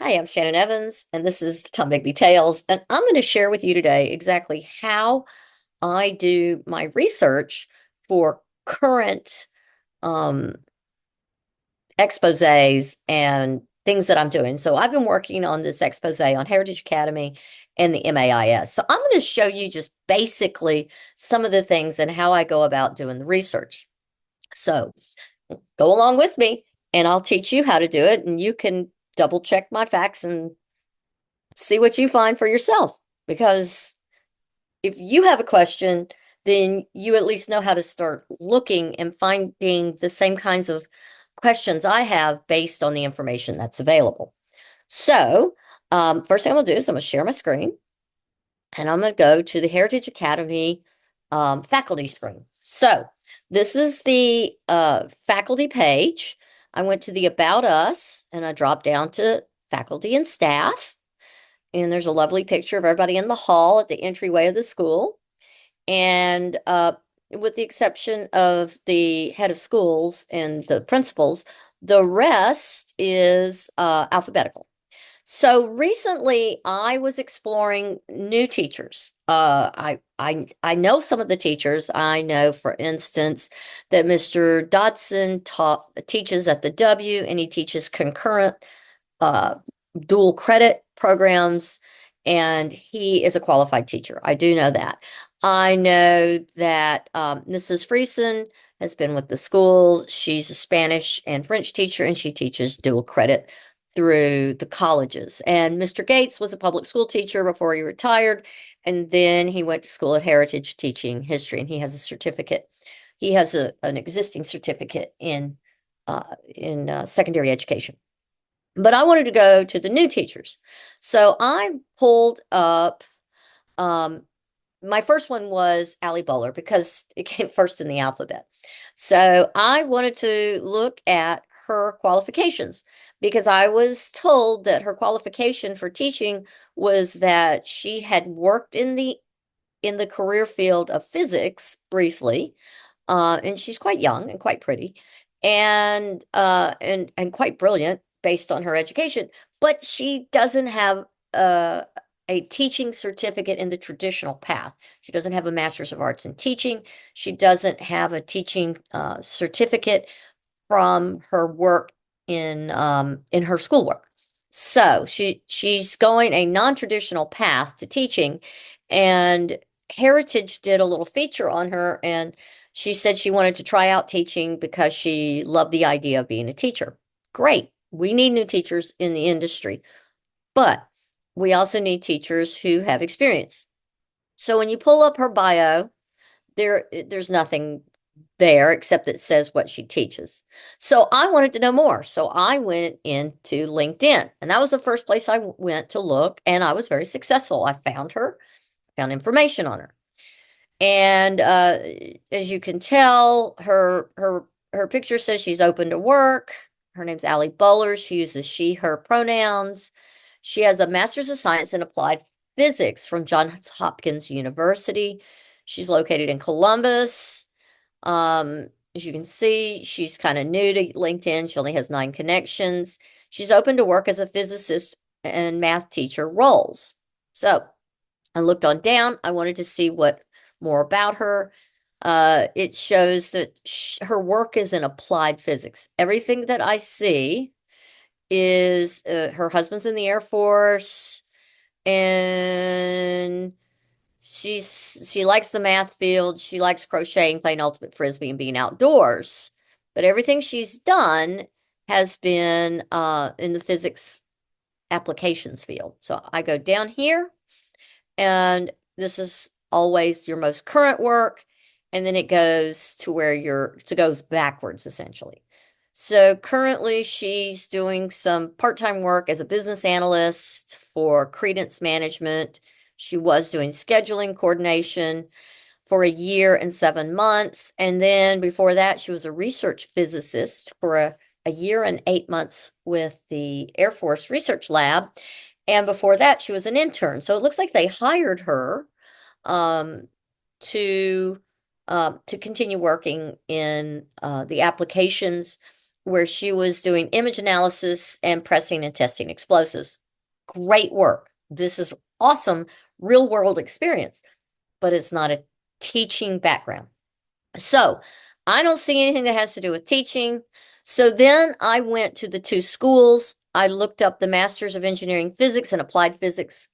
Hi, I'm Shannon Evans, and this is Tom Bigby Tales, and I'm going to share with you today exactly how I do my research for current um, exposés and things that I'm doing. So I've been working on this expose on Heritage Academy and the MAIS. So I'm going to show you just basically some of the things and how I go about doing the research. So go along with me, and I'll teach you how to do it, and you can double check my facts and see what you find for yourself. Because if you have a question, then you at least know how to start looking and finding the same kinds of questions I have based on the information that's available. So, first thing I'm going to do is I'm going to share my screen and I'm going to go to the Heritage Academy faculty screen. So, this is the faculty page. I went to the About Us and I dropped down to faculty and staff. And there's a lovely picture of everybody in the hall at the entryway of the school. And with the exception of the head of schools and the principals, the rest is alphabetical. So recently, I was exploring new teachers. I know some of the teachers. I know, for instance, that Mr. Dodson teaches at the W, and he teaches concurrent uh, dual credit programs, and he is a qualified teacher. I do know that. I know that Mrs. Friesen has been with the school. She's a Spanish and French teacher, and she teaches dual credit through the colleges. And Mr. Gates was a public school teacher before he retired, and then he went to school at Heritage teaching history, and he has a certificate. He has an existing certificate in secondary education. But I wanted to go to the new teachers. So I pulled up, um, my first one was Allie Bowler because it came first in the alphabet. So I wanted to look at her qualifications because I was told that her qualification for teaching was that she had worked in the career field of physics briefly, and she's quite young and quite pretty, and quite brilliant based on her education. But she doesn't have uh, a teaching certificate in the traditional path. She doesn't have a Master's of Arts in Teaching. She doesn't have a teaching certificate from her work in her schoolwork. So she's going a non-traditional path to teaching, and Heritage did a little feature on her, and she said she wanted to try out teaching because she loved the idea of being a teacher. Great. We need new teachers in the industry, but we also need teachers who have experience. So when you pull up her bio, there's nothing there except it says what she teaches. So I wanted to know more. So I went into LinkedIn, and that was the first place I went to look, and I was very successful. I found her, found information on her. And as you can tell, her picture says she's open to work. Her name's Allie Bowler. She uses she, her pronouns. She has a master's of science in applied physics from Johns Hopkins University. She's located in Columbus. As you can see, she's kind of new to LinkedIn. She only has 9 connections. She's open to work as a physicist and math teacher roles. So I looked on down. I wanted to see what more about her. It shows that her work is in applied physics. Everything that I see is her husband's in the Air Force, and she likes the math field. She likes crocheting, playing ultimate frisbee, and being outdoors. But everything she's done has been in the physics applications field. So I go down here, and this is always your most current work, and then it goes to where it goes backwards essentially. So currently she's doing some part-time work as a business analyst for Credence Management. She was doing scheduling coordination for a year and 7 months. And then before that, she was a research physicist for a year and 8 months with the Air Force Research Lab. And before that, she was an intern. So it looks like they hired her um, to to continue working in the applications where she was doing image analysis and pressing and testing explosives. Great work. This is awesome real world experience, but it's not a teaching background. So I don't see anything that has to do with teaching. So then I went to the two schools. I looked up the Masters of Engineering Physics and Applied Physics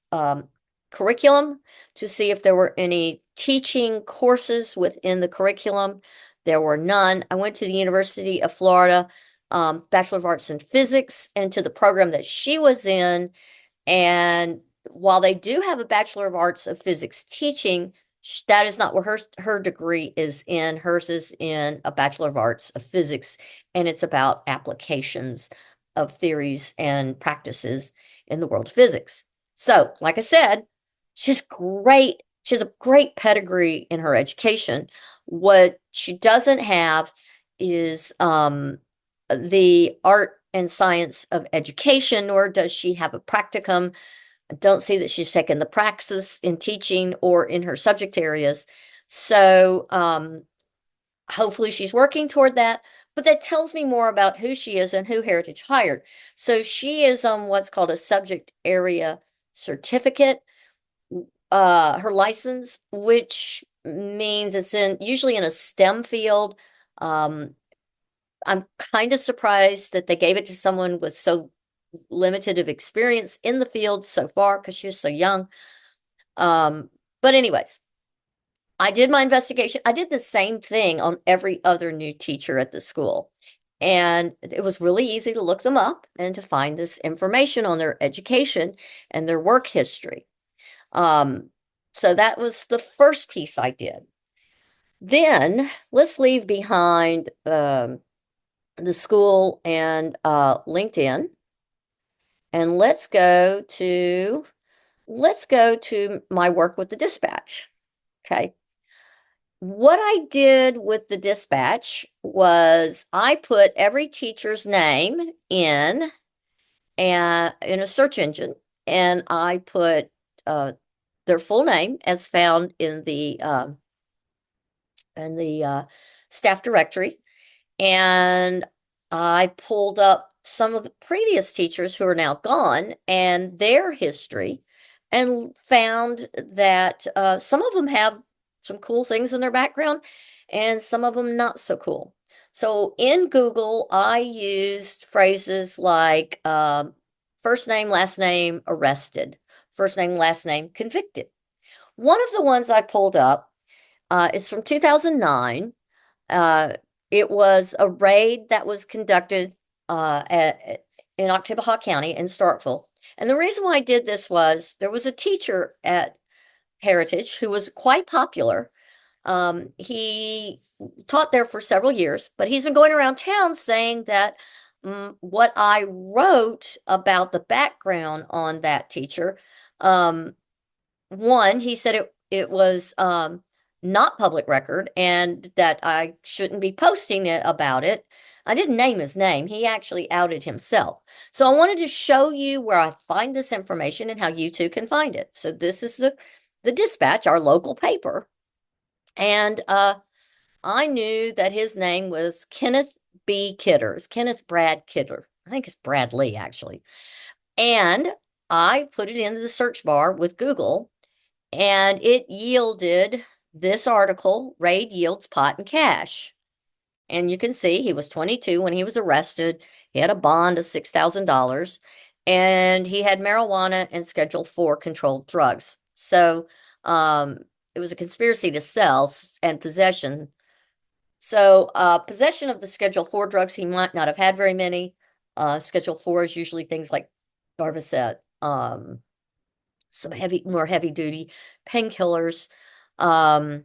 curriculum to see if there were any teaching courses within the curriculum. There were none. I went to the University of Florida, Bachelor of Arts in Physics, and to the program that she was in. And while they do have a Bachelor of Arts of Physics teaching, that is not where her degree is in. Hers is in a Bachelor of Arts of Physics, and it's about applications of theories and practices in the world of physics. So, like I said, she's great. She has a great pedigree in her education. What she doesn't have is the art and science of education, nor does she have a practicum. I don't see that she's taken the praxis in teaching or in her subject areas. So hopefully she's working toward that. But that tells me more about who she is and who Heritage hired. So she is on what's called a subject area certificate, her license, which means it's in usually in a STEM field. Um, I'm kind of surprised that they gave it to someone with so limited of experience in the field so far because she's so young. But anyways, I did my investigation. I did the same thing on every other new teacher at the school. And it was really easy to look them up and to find this information on their education and their work history. Um, so that was the first piece I did. Then let's leave behind the school and LinkedIn, and let's go to my work with the dispatch. Okay. What I did with the dispatch was I put every teacher's name and in a search engine, and I put their full name as found in the staff directory, and I pulled up some of the previous teachers who are now gone and their history, and found that some of them have some cool things in their background and some of them not so cool. So in Google, I used phrases like first name, last name, arrested, first name, last name, convicted. One of the ones I pulled up is from 2009. Uh, it was a raid that was conducted in Oktibbeha County in Starkville. And the reason why I did this was there was a teacher at Heritage who was quite popular. He taught there for several years, but he's been going around town saying that what I wrote about the background on that teacher, um, one, he said it was not public record and that I shouldn't be posting it about it. I didn't name his name. He actually outed himself. So I wanted to show you where I find this information and how you too can find it. So this is the Dispatch, our local paper. And I knew that his name was Kenneth B. Kidders, Kenneth Brad Kidder. I think it's Bradley actually. And I put it into the search bar with Google, and it yielded this article, Raid Yields Pot and Cash. And you can see he was 22 when he was arrested. He had a bond of $6,000, and he had marijuana and Schedule 4 controlled drugs. So it was a conspiracy to sell and possession. So possession of the Schedule 4 drugs, he might not have had very many. Schedule 4 is usually things like Darvocet, some more heavy duty painkillers. But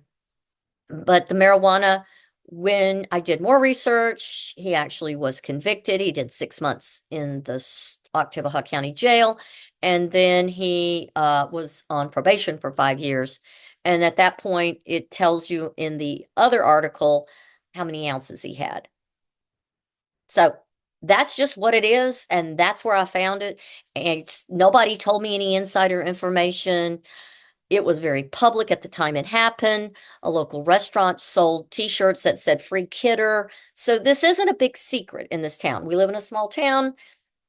the marijuana, when I did more research, he actually was convicted. He did 6 months in the Oktibbeha County Jail, and then he was on probation for 5 years. And at that point, it tells you in the other article how many ounces he had. So that's just what it is, and that's where I found it. And nobody told me any insider information. It was very public at the time it happened. A local restaurant sold t-shirts that said free kidder. So this isn't a big secret in this town. We live in a small town.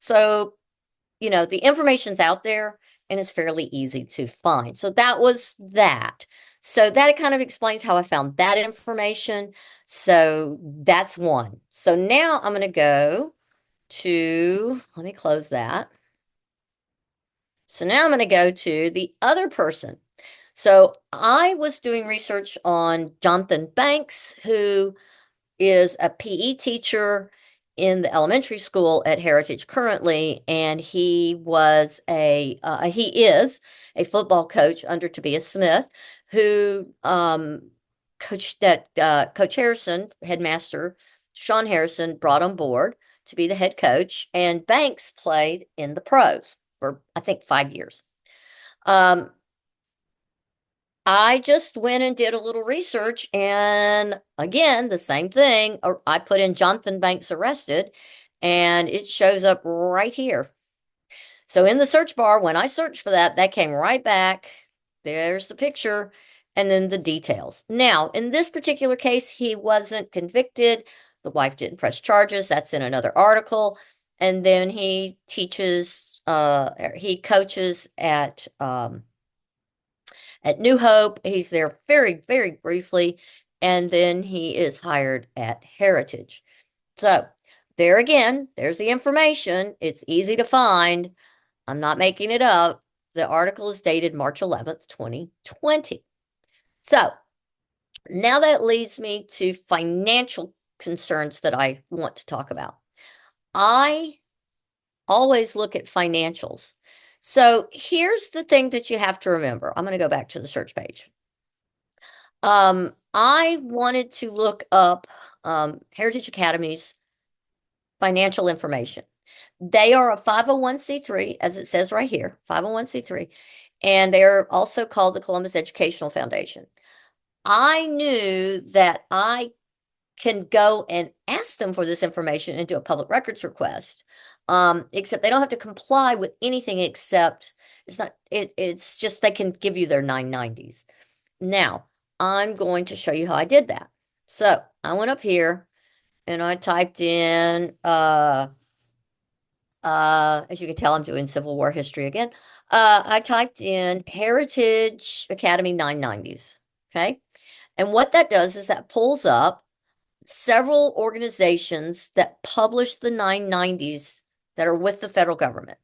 So, the information's out there and it's fairly easy to find. So that was that. So that kind of explains how I found that information. So that's one. So now I'm going to go to, let me close that. So now I'm going to go to the other person. So I was doing research on Jonathan Banks, who is a PE teacher in the elementary school at Heritage currently, and he is a football coach under Tobias Smith, who coached that Coach Harrison, headmaster Sean Harrison, brought on board to be the head coach, and Banks played in the pros for I think 5 years. Um, I just went and did a little research, and again, the same thing. I put in Jonathan Banks arrested, and it shows up right here. So in the search bar, when I searched for that, that came right back. There's the picture and then the details. Now, in this particular case, he wasn't convicted. The wife didn't press charges. That's in another article. And then he coaches at New Hope. He's there very, very briefly, and then he is hired at Heritage. So there again, there's the information. It's easy to find. I'm not making it up. The article is dated March 11th, 2020. So now that leads me to financial concerns that I want to talk about. I always look at financials. So here's the thing that you have to remember. I'm going to go back to the search page. I wanted to look up Heritage Academy's financial information. They are a 501c3, as it says right here, 501c3, and they're also called the Columbus Educational Foundation. I knew that I can go and ask them for this information and do a public records request. Except they don't have to comply with anything except it's just they can give you their 990s. Now, I'm going to show you how I did that. So I went up here and I typed in as you can tell, I'm doing Civil War history again. I typed in Heritage Academy 990s. Okay. And what that does is that pulls up several organizations that publish the 990s that are with the federal government.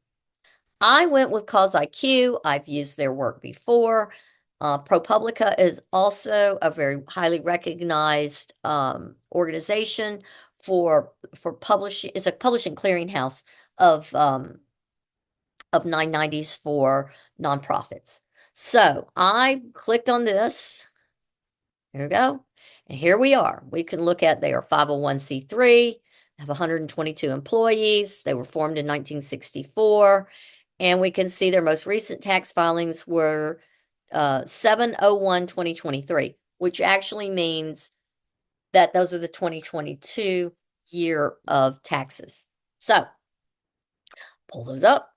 I went with Cause IQ. I've used their work before. ProPublica is also a very highly recognized organization for publishing. It's a publishing clearinghouse of 990s for nonprofits. So I clicked on this. Here we go. And here we are. We can look at they are 501c3, have 122 employees. They were formed in 1964. And we can see their most recent tax filings were 7/01/2023, which actually means that those are the 2022 year of taxes. So pull those up.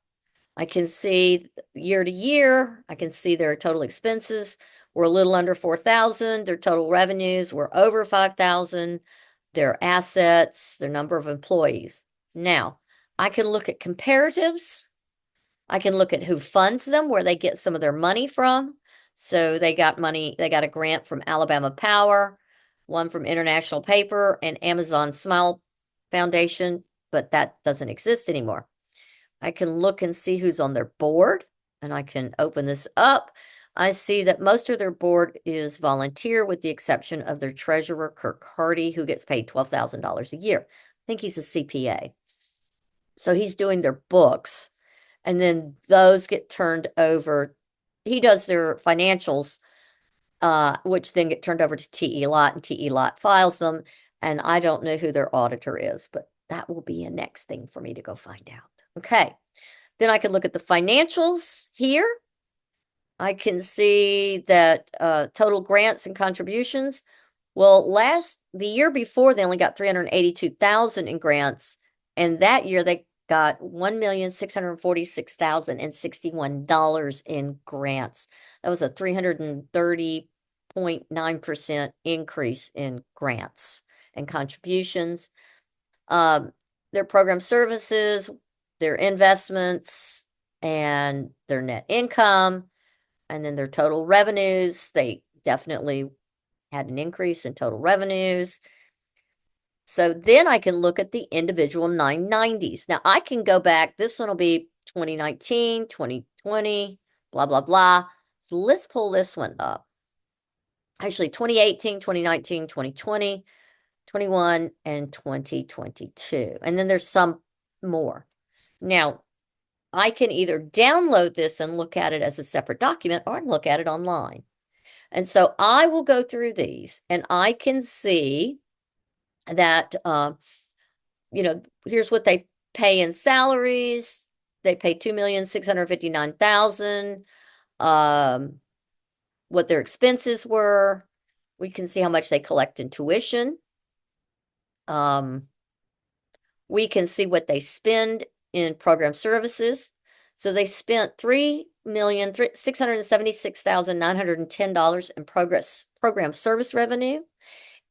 I can see year to year. I can see their total expenses were a little under 4,000. Their total revenues were over 5,000. Their assets, their number of employees. Now, I can look at comparatives. I can look at who funds them, where they get some of their money from. So they got money, they got a grant from Alabama Power, one from International Paper, and Amazon Smile Foundation, but that doesn't exist anymore. I can look and see who's on their board, and I can open this up. I see that most of their board is volunteer, with the exception of their treasurer, Kirk Hardy, who gets paid $12,000 a year. I think he's a CPA. So he's doing their books, and then those get turned over. He does their financials, which then get turned over to TE Lot, and TE Lot files them. And I don't know who their auditor is, but that will be a next thing for me to go find out. Okay. Then I can look at the financials here. I can see that total grants and contributions. Well, the year before, they only got 382,000 in grants, and that year got $1,646,061 in grants. That was a 330.9% increase in grants and contributions. Their program services, their investments, and their net income, and then their total revenues. They definitely had an increase in total revenues. So then I can look at the individual 990s. Now I can go back. This one will be 2019, 2020, blah, blah, blah. So let's pull this one up. Actually, 2018, 2019, 2020, 21, and 2022. And then there's some more. Now, I can either download this and look at it as a separate document, or I can look at it online. And so I will go through these and I can see that, here's what they pay in salaries. They pay $2,659,000. What their expenses were. We can see how much they collect in tuition. We can see what they spend in program services. So they spent $3,676,910 in program service revenue,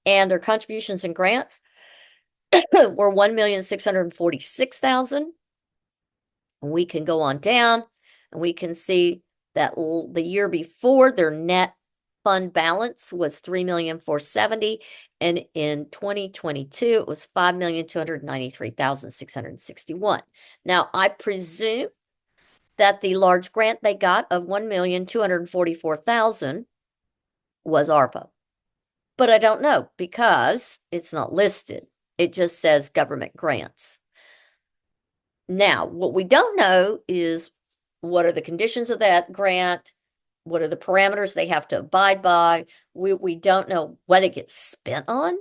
and their contributions and grants were $1,646,000. We can go on down and we can see that the year before their net fund balance was $3,470,000, and in 2022 it was $5,293,661. Now I presume that the large grant they got of $1,244,000 was ARPA, but I don't know because it's not listed. It just says government grants. Now, what we don't know is what are the conditions of that grant? What are the parameters they have to abide by? We don't know what it gets spent on.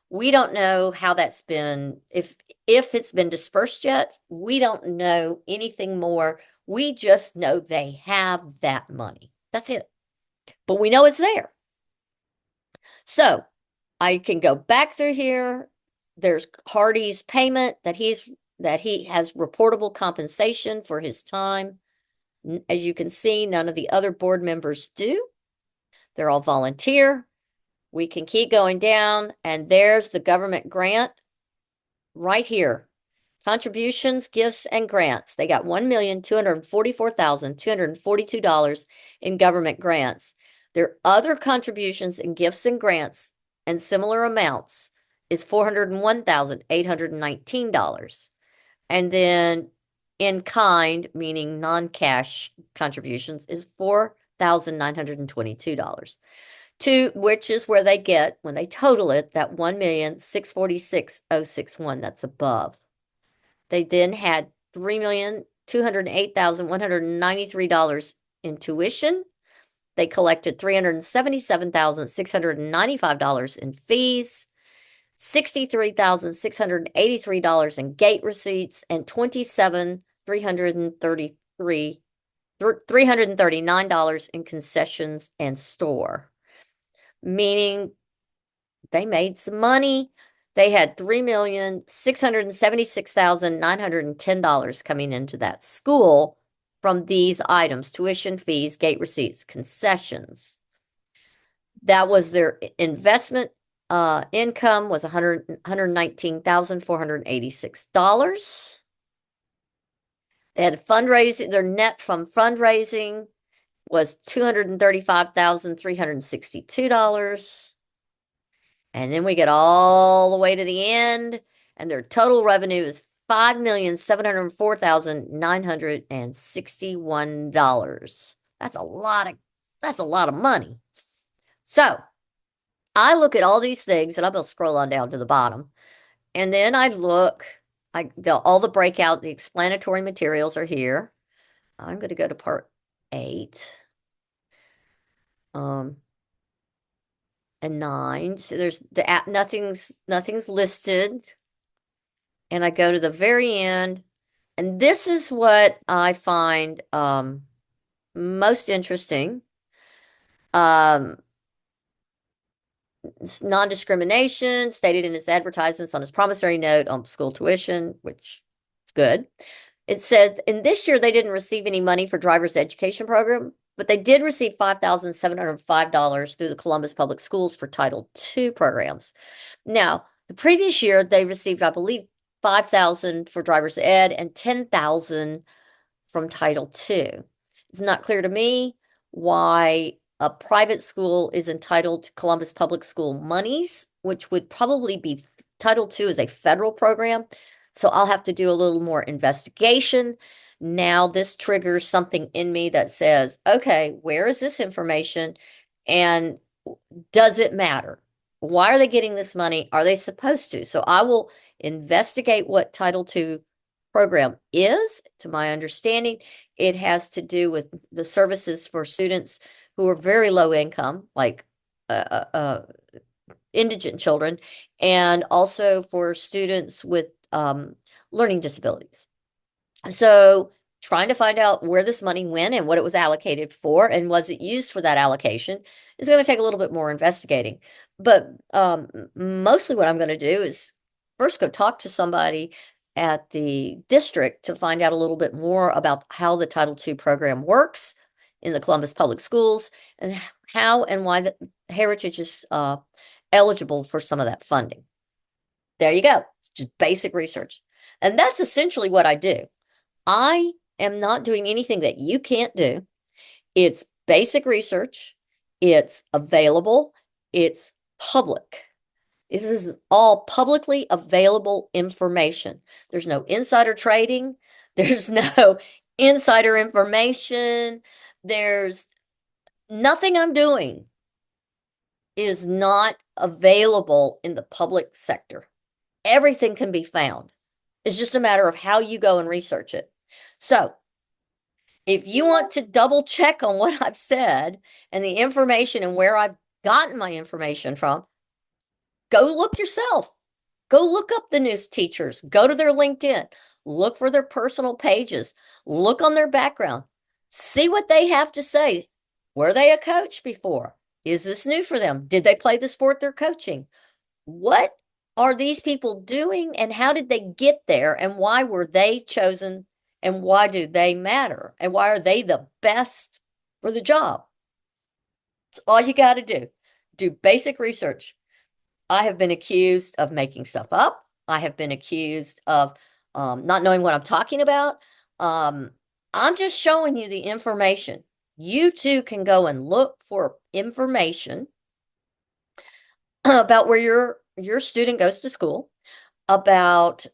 We don't know how that's been, if it's been dispersed yet. We don't know anything more. We just know they have that money. That's it. But we know it's there. So I can go back through here. There's Hardy's payment that he has reportable compensation for his time. As you can see, none of the other board members do. They're all volunteer. We can keep going down, and there's the government grant right here. Contributions, gifts, and grants. They got $1,244,242 in government grants. Their other contributions and gifts and grants and similar amounts is $401,819. And then in kind, meaning non-cash contributions, is $4,922. Which is where they get, when they total it, that $1,646,061 that's above. They then had $3,208,193 in tuition. They collected $377,695 in fees, $63,683 in gate receipts, and $339 in concessions and store, meaning they made some money. They had $3,676,910 coming into that school from these items: tuition, fees, gate receipts, concessions. That was their investment income was $119,486. They had fundraising. Their net from fundraising was $235,362. And then we get all the way to the end, and their total revenue is $5,704,961. That's a lot of money. So I look at all these things, and I'm going to scroll on down to the bottom. And then I look, all the breakout, the explanatory materials are here. I'm going to go to part 8. And 9. So there's the app, nothing's listed. And I go to the very end, and this is what I find most interesting. Non-discrimination stated in his advertisements on his promissory note on school tuition, which good. It said in this year they didn't receive any money for driver's education program, but they did receive $5,705 through the Columbus Public Schools for Title II programs. Now, the previous year they received, I believe, 5,000 for driver's ed and 10,000 from Title II. It's not clear to me why a private school is entitled to Columbus Public School monies, which would probably be Title II is a federal program. So I'll have to do a little more investigation. Now this triggers something in me that says, okay, where is this information? And does it matter? Why are they getting this money? Are they supposed to? So I will investigate what Title II program is. To my understanding, it has to do with the services for students who are very low income, like indigent children, and also for students with learning disabilities. So trying to find out where this money went and what it was allocated for and was it used for that allocation is going to take a little bit more investigating. But mostly what I'm going to do is first go talk to somebody at the district to find out a little bit more about how the Title II program works in the Columbus Public Schools and how and why the Heritage is eligible for some of that funding. There you go. It's just basic research. And that's essentially what I do. I am not doing anything that you can't do. It's basic research. It's available. It's public. This is all publicly available information. There's no insider trading. There's no insider information. There's nothing I'm doing is not available in the public sector. Everything can be found. It's just a matter of how you go and research it. So if you want to double check on what I've said and the information and where I've gotten my information from, go look yourself. Go look up the news teachers. Go to their LinkedIn. Look for their personal pages. Look on their background. See what they have to say. Were they a coach before? Is this new for them? Did they play the sport they're coaching? What are these people doing and how did they get there and why were they chosen and why do they matter and why are they the best for the job? It's all you got to do. Do basic research. I have been accused of making stuff up. I have been accused of not knowing what I'm talking about. I'm just showing you the information. You too can go and look for information about where your student goes to school, about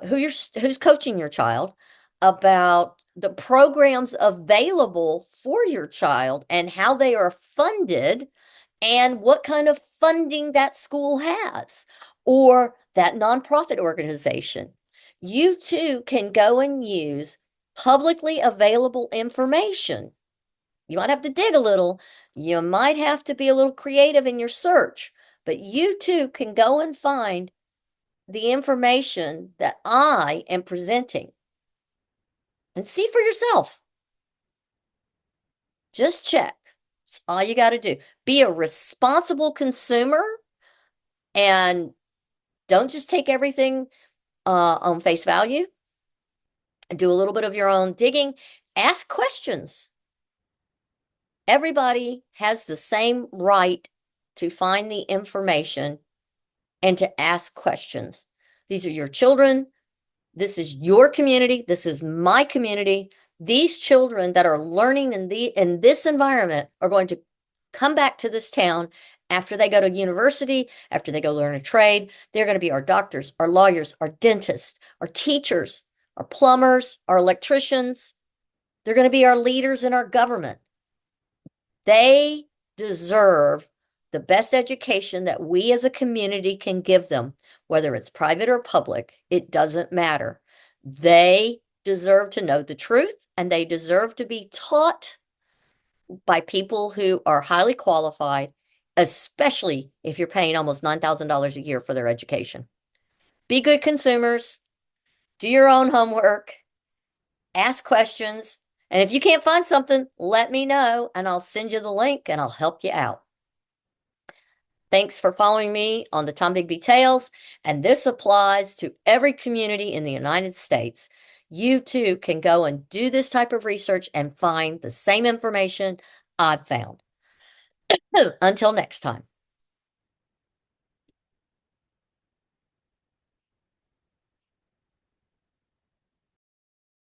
who's coaching your child, about the programs available for your child and how they are funded and what kind of funding that school has or that nonprofit organization. You too can go and use publicly available information. You might have to dig a little. You might have to be a little creative in your search, but you too can go and find the information that I am presenting and see for yourself. Just check. That's all you got to do. Be a responsible consumer and don't just take everything on face value. Do a little bit of your own digging. Ask questions. Everybody has the same right to find the information and to ask questions. These are your children. This is your community. This is my community. These children that are learning in this environment are going to come back to this town after they go to university, after they go learn a trade. They're going to be our doctors, our lawyers, our dentists, our teachers, our plumbers, our electricians. They're going to be our leaders in our government. They deserve the best education that we as a community can give them, whether it's private or public, it doesn't matter. They deserve to know the truth and they deserve to be taught by people who are highly qualified, especially if you're paying almost $9,000 a year for their education. Be good consumers, do your own homework, ask questions, and if you can't find something, let me know and I'll send you the link and I'll help you out. Thanks for following me on the Tombigbee Tales, and this applies to every community in the United States. You too can go and do this type of research and find the same information I've found. Until next time.